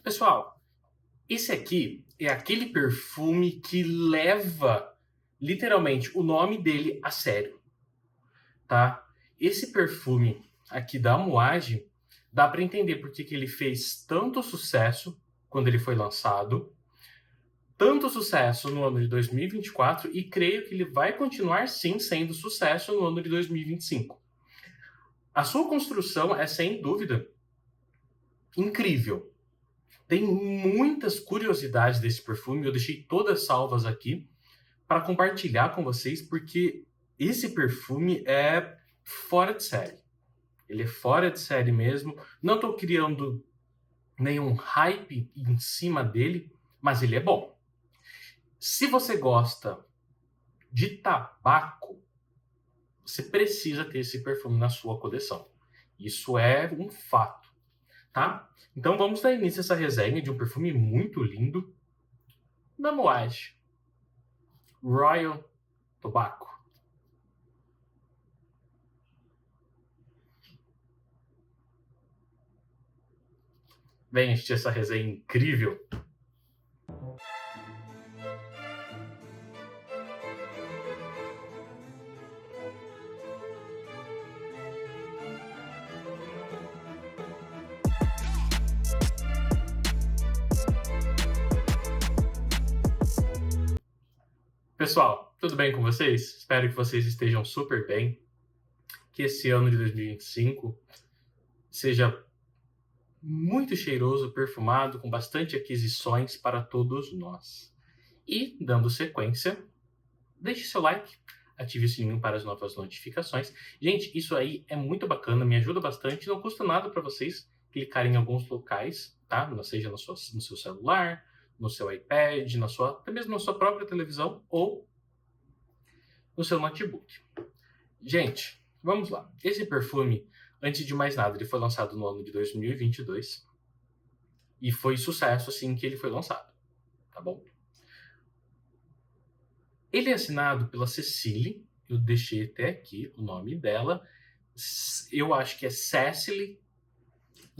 Pessoal, esse aqui é aquele perfume que leva literalmente o nome dele a sério, tá? Esse perfume aqui da Muage, dá para entender por que ele fez tanto sucesso quando ele foi lançado, tanto sucesso no ano de 2024 e creio que ele vai continuar sim sendo sucesso no ano de 2025. A sua construção é sem dúvida incrível. Tem muitas curiosidades desse perfume, eu deixei todas salvas aqui para compartilhar com vocês, porque esse perfume é fora de série. Ele é fora de série mesmo. Não estou criando nenhum hype em cima dele, mas ele é bom. Se você gosta de tabaco, você precisa ter esse perfume na sua coleção. Isso é um fato, tá? Então vamos dar início a essa resenha de um perfume muito lindo da Moage, Royal Tobacco. Vem assistir essa resenha incrível. Pessoal, tudo bem com vocês? Espero que vocês estejam super bem. Que esse ano de 2025 seja muito cheiroso, perfumado, com bastante aquisições para todos nós. E, dando sequência, deixe seu like, ative o sininho para as novas notificações. Gente, isso aí é muito bacana, me ajuda bastante, não custa nada para vocês clicarem em alguns locais, tá? Seja no seu celular, no seu iPad, até mesmo na sua própria televisão ou no seu notebook. Gente, vamos lá. Esse perfume, antes de mais nada, ele foi lançado no ano de 2022 e foi sucesso assim que ele foi lançado, tá bom? Ele é assinado pela Cecily, eu deixei até aqui o nome dela, eu acho que é Cecily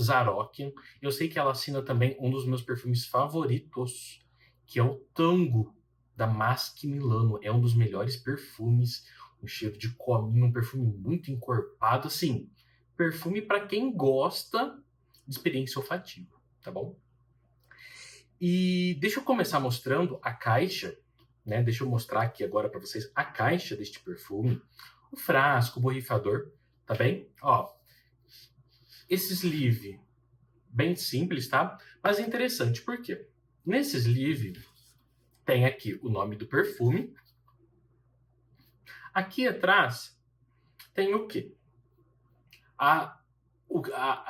Zarokian. Eu sei que ela assina também um dos meus perfumes favoritos, que é o Tango, da Maschi Milano. É um dos melhores perfumes, um cheiro de cominho, um perfume muito encorpado, assim, perfume para quem gosta de experiência olfativa, tá bom? E deixa eu começar mostrando a caixa, né? Deixa eu mostrar aqui agora para vocês a caixa deste perfume, o frasco, o borrifador, tá bem? Ó, esse sleeve bem simples, tá? Mas é interessante, por quê? Nesse sleeve tem aqui o nome do perfume. Aqui atrás tem o quê? A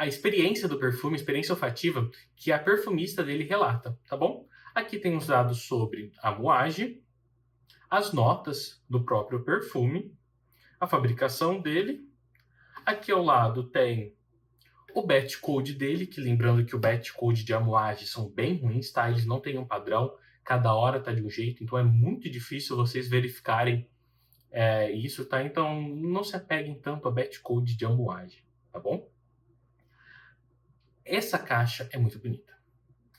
experiência do perfume, a experiência olfativa que a perfumista dele relata, tá bom? Aqui tem os dados sobre a moagem, as notas do próprio perfume, a fabricação dele. Aqui ao lado tem o batch code dele, que lembrando que o batch code de amoagem são bem ruins, tá? Eles não têm um padrão, cada hora tá de um jeito, então é muito difícil vocês verificarem isso, tá? Então não se apeguem tanto a batch code de amoagem, tá bom? Essa caixa é muito bonita.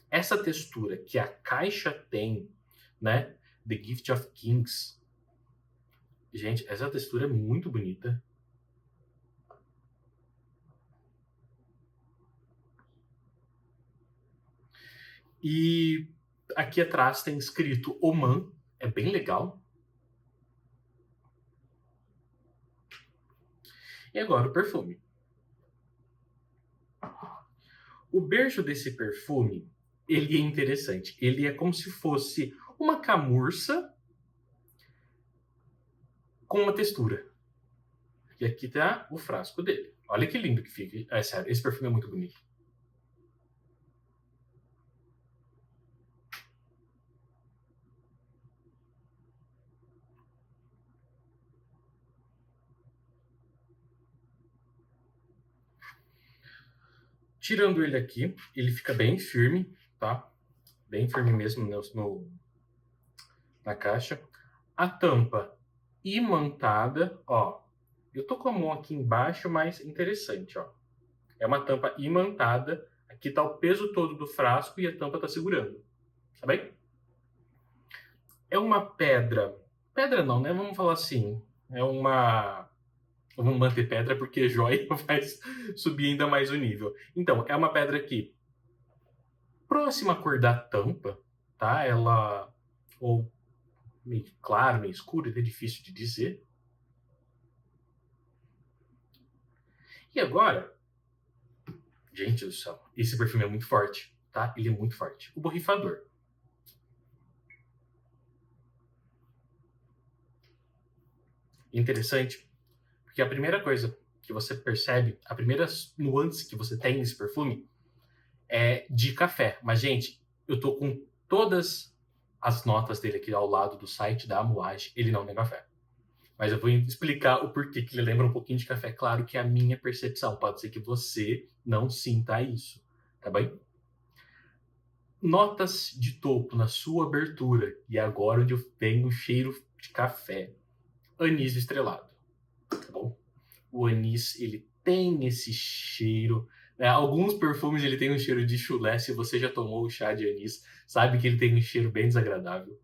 Essa textura que a caixa tem, né? The Gift of Kings. Gente, essa textura é muito bonita. E aqui atrás tem escrito Oman, é bem legal. E agora o perfume. O berço desse perfume, ele é interessante. Ele é como se fosse uma camurça com uma textura. E aqui tá o frasco dele. Olha que lindo que fica. É sério, esse perfume é muito bonito. Tirando ele aqui, ele fica bem firme, tá? Bem firme mesmo na caixa. A tampa imantada, ó. Eu tô com a mão aqui embaixo, mas interessante, ó. É uma tampa imantada Aqui está o peso todo do frasco e a tampa está segurando. Tá bem? É uma pedra. Pedra não, né? Vamos falar assim. É uma. Vamos manter pedra porque joia vai subir ainda mais o nível. Então, é uma pedra aqui próxima à cor da tampa, tá? Ela. Ou meio claro, meio escuro, é difícil de dizer. E agora, gente do céu, esse perfume é muito forte, tá? Ele é muito forte. O borrifador. Interessante, porque a primeira coisa que você percebe, a primeira nuance que você tem nesse perfume é de café. Mas, gente, eu tô com todas as notas dele aqui ao lado do site da Amouage, ele não tem café. Mas eu vou explicar o porquê que ele lembra um pouquinho de café. Claro que é a minha percepção. Pode ser que você não sinta isso, tá bem? Notas de topo na sua abertura. E agora onde eu tenho o cheiro de café. Anis estrelado, tá bom? O anis, ele tem esse cheiro. Né? Alguns perfumes ele tem um cheiro de chulé. Se você já tomou o chá de anis, sabe que ele tem um cheiro bem desagradável.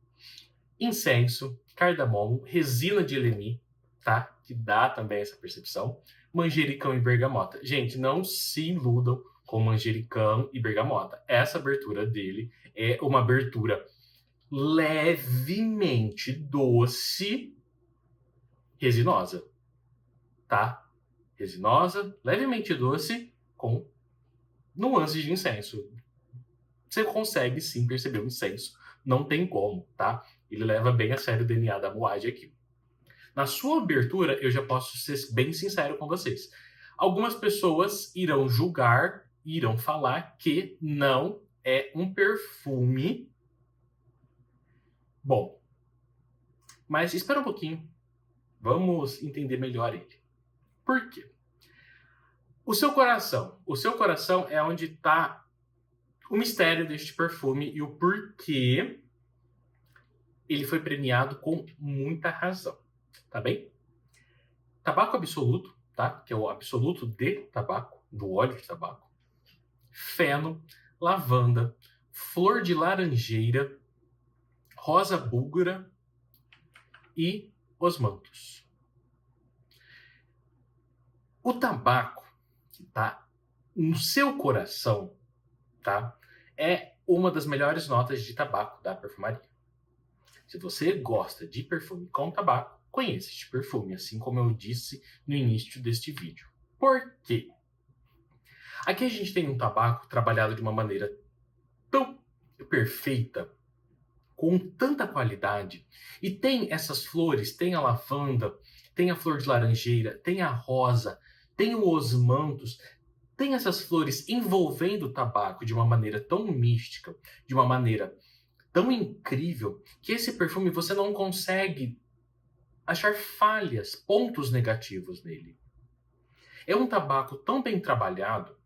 Incenso, cardamomo, resina de elemi, tá? Que dá também essa percepção. Manjericão e bergamota. Gente, não se iludam com manjericão e bergamota. Essa abertura dele é uma abertura levemente doce, resinosa, tá? Resinosa, levemente doce, com nuances de incenso. Você consegue sim perceber o incenso. Não tem como, tá? Ele leva bem a sério o DNA da Amouage aqui. Na sua abertura, eu já posso ser bem sincero com vocês. Algumas pessoas irão julgar, irão falar que não é um perfume bom. Mas espera um pouquinho. Vamos entender melhor ele. Por quê? O seu coração é onde está o mistério deste perfume e o porquê ele foi premiado com muita razão, tá bem? Tabaco absoluto, tá? Que é o absoluto de tabaco, do óleo de tabaco. Feno, lavanda, flor de laranjeira, rosa búlgara e osmantos. O tabaco que tá no seu coração, tá? É uma das melhores notas de tabaco da perfumaria. Se você gosta de perfume com tabaco, conheça este perfume, assim como eu disse no início deste vídeo. Por quê? Aqui a gente tem um tabaco trabalhado de uma maneira tão perfeita, com tanta qualidade, e tem essas flores, tem a lavanda, tem a flor de laranjeira, tem a rosa, tem o osmantos, tem essas flores envolvendo o tabaco de uma maneira tão mística, de uma maneira tão incrível, que esse perfume você não consegue achar falhas, pontos negativos nele. É um tabaco tão bem trabalhado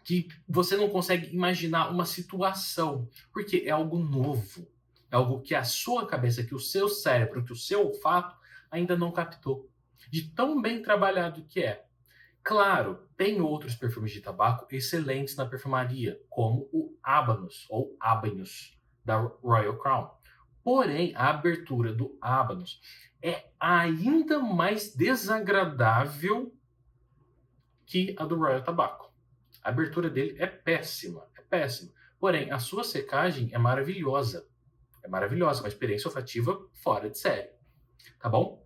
que você não consegue imaginar uma situação, porque é algo novo, é algo que a sua cabeça, que o seu cérebro, que o seu olfato ainda não captou, de tão bem trabalhado que é. Claro, tem outros perfumes de tabaco excelentes na perfumaria, como o Habanos, ou Habanos, da Royal Crown. Porém, a abertura do Habanos é ainda mais desagradável que a do Royal Tobacco. A abertura dele é péssima, é péssima. Porém, a sua secagem é maravilhosa. É maravilhosa, uma experiência olfativa fora de série. Tá bom?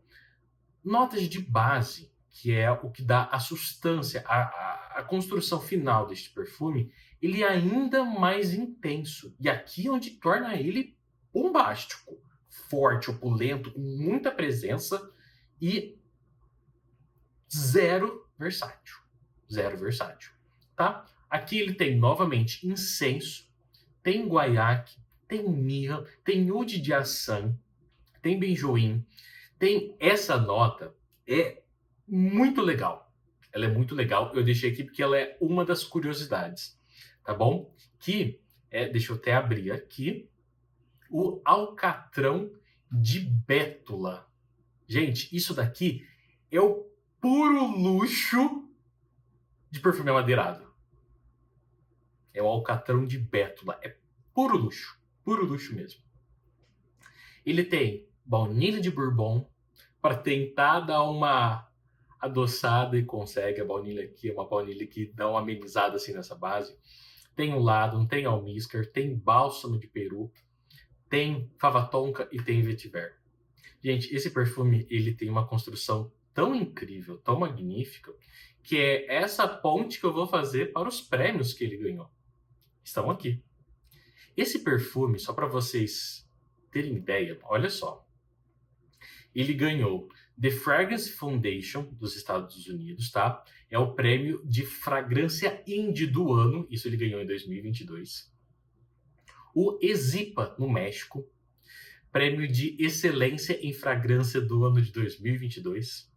Notas de base, que é o que dá a sustância, a construção final deste perfume, ele é ainda mais intenso. E aqui é onde torna ele bombástico, forte, opulento, com muita presença e zero versátil. Zero versátil, tá? Aqui ele tem, novamente, incenso, tem guaiaque, tem mirra, tem oud de assam, tem benjoim, tem essa nota, é muito legal. Ela é muito legal, eu deixei aqui porque ela é uma das curiosidades, tá bom? Que é, deixa eu até abrir aqui, o alcatrão de bétula. Gente, isso daqui é o puro luxo de perfume amadeirado. É o alcatrão de bétula. É puro luxo mesmo. Ele tem baunilha de bourbon para tentar dar uma adoçada e consegue. A baunilha aqui é uma baunilha que dá uma amenizada assim nessa base. Tem o ladum, tem almíscar, tem bálsamo de peru, tem fava tonka e tem vetiver. Gente, esse perfume ele tem uma construção tão incrível, tão magnífica, que é essa ponte que eu vou fazer para os prêmios que ele ganhou. Estão aqui. Esse perfume, só para vocês terem ideia, olha só. Ele ganhou The Fragrance Foundation dos Estados Unidos, tá? É o prêmio de fragrância indie do ano, isso ele ganhou em 2022. O Ezipa, no México, prêmio de excelência em fragrância do ano de 2022.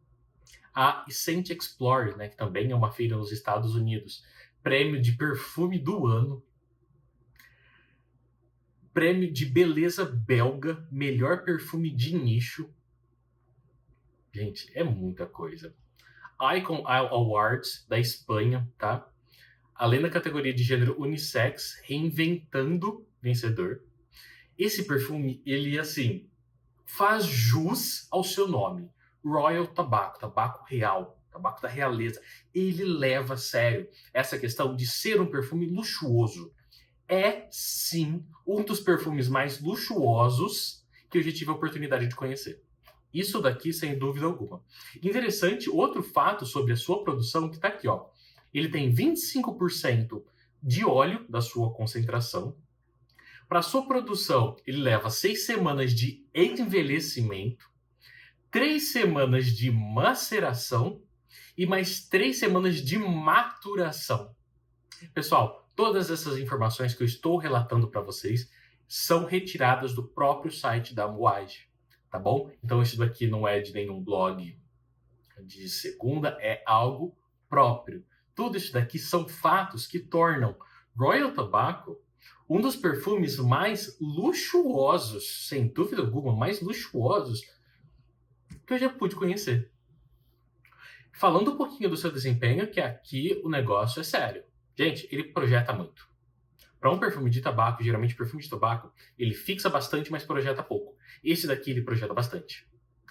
A Scent Explorer, né, que também é uma feira nos Estados Unidos, prêmio de perfume do ano. Prêmio de beleza belga, melhor perfume de nicho. Gente, é muita coisa. Icon Awards, da Espanha, tá? Além da categoria de gênero unissex, reinventando vencedor. Esse perfume, ele, assim, faz jus ao seu nome. Royal Tobacco, tabaco real, tabaco da realeza. Ele leva a sério essa questão de ser um perfume luxuoso. É, sim, um dos perfumes mais luxuosos que eu já tive a oportunidade de conhecer. Isso daqui, sem dúvida alguma. Interessante, outro fato sobre a sua produção que está aqui, ó. Ele tem 25% de óleo da sua concentração. Para sua produção, ele leva 6 semanas de envelhecimento, 3 semanas de maceração e mais 3 semanas de maturação. Pessoal, todas essas informações que eu estou relatando para vocês são retiradas do próprio site da Moage, tá bom? Então isso daqui não é de nenhum blog de segunda, é algo próprio. Tudo isso daqui são fatos que tornam Royal Tobacco um dos perfumes mais luxuosos, sem dúvida alguma, mais luxuosos que eu já pude conhecer. Falando um pouquinho do seu desempenho, que aqui o negócio é sério. Gente, ele projeta muito. Para um perfume de tabaco, geralmente perfume de tabaco, ele fixa bastante, mas projeta pouco. Esse daqui ele projeta bastante.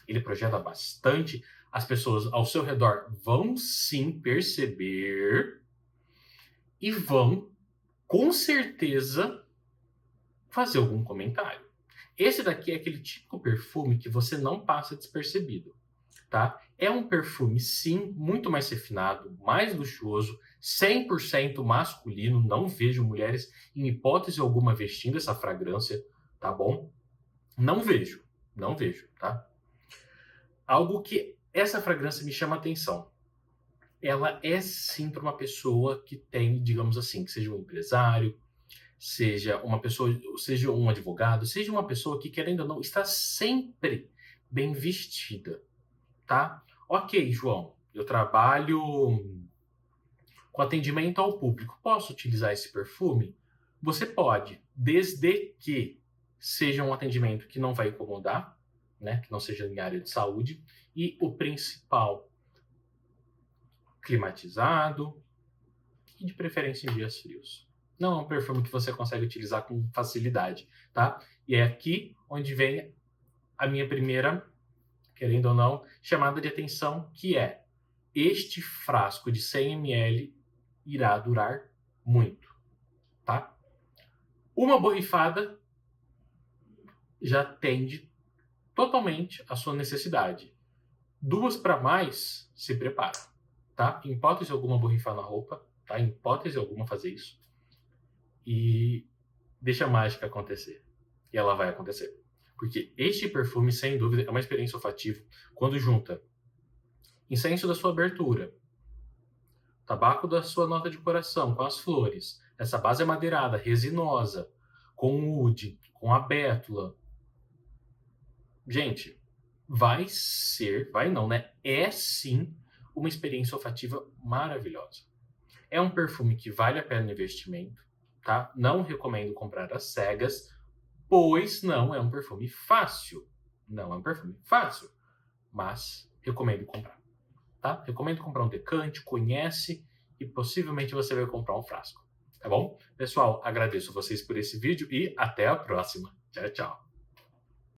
Ele projeta bastante. As pessoas ao seu redor vão sim perceber e vão, com certeza, fazer algum comentário. Esse daqui é aquele típico perfume que você não passa despercebido, tá? É um perfume, sim, muito mais refinado, mais luxuoso, 100% masculino. Não vejo mulheres, em hipótese alguma, vestindo essa fragrância, tá bom? Não vejo, tá? Algo que essa fragrância me chama a atenção. Ela é, sim, para uma pessoa que tem, digamos assim, que seja um empresário, seja uma pessoa, seja um advogado, seja uma pessoa que, querendo ou não, está sempre bem vestida, tá? Ok, João, eu trabalho com atendimento ao público. Posso utilizar esse perfume? Você pode, desde que seja um atendimento que não vai incomodar, né? Que não seja em área de saúde. E o principal, climatizado e de preferência em dias frios. Não é um perfume que você consegue utilizar com facilidade, tá? E é aqui onde vem a minha primeira, querendo ou não, chamada de atenção, que é: este frasco de 100 ml irá durar muito, tá? Uma borrifada já atende totalmente a sua necessidade. 2 para mais, se prepara, tá? Em hipótese alguma, borrifar na roupa, tá? Em hipótese alguma, fazer isso. E deixa a mágica acontecer. E ela vai acontecer. Porque este perfume, sem dúvida, é uma experiência olfativa quando junta incenso da sua abertura, tabaco da sua nota de coração com as flores, essa base amadeirada, resinosa, com o oud, com a bétula. Gente, vai não, né? É sim uma experiência olfativa maravilhosa. É um perfume que vale a pena o investimento, tá? Não recomendo comprar às cegas, pois não é um perfume fácil. Não é um perfume fácil, mas recomendo comprar, tá? Recomendo comprar um decante, conhece, e possivelmente você vai comprar um frasco, tá bom? Pessoal, agradeço vocês por esse vídeo e até a próxima. Tchau, tchau.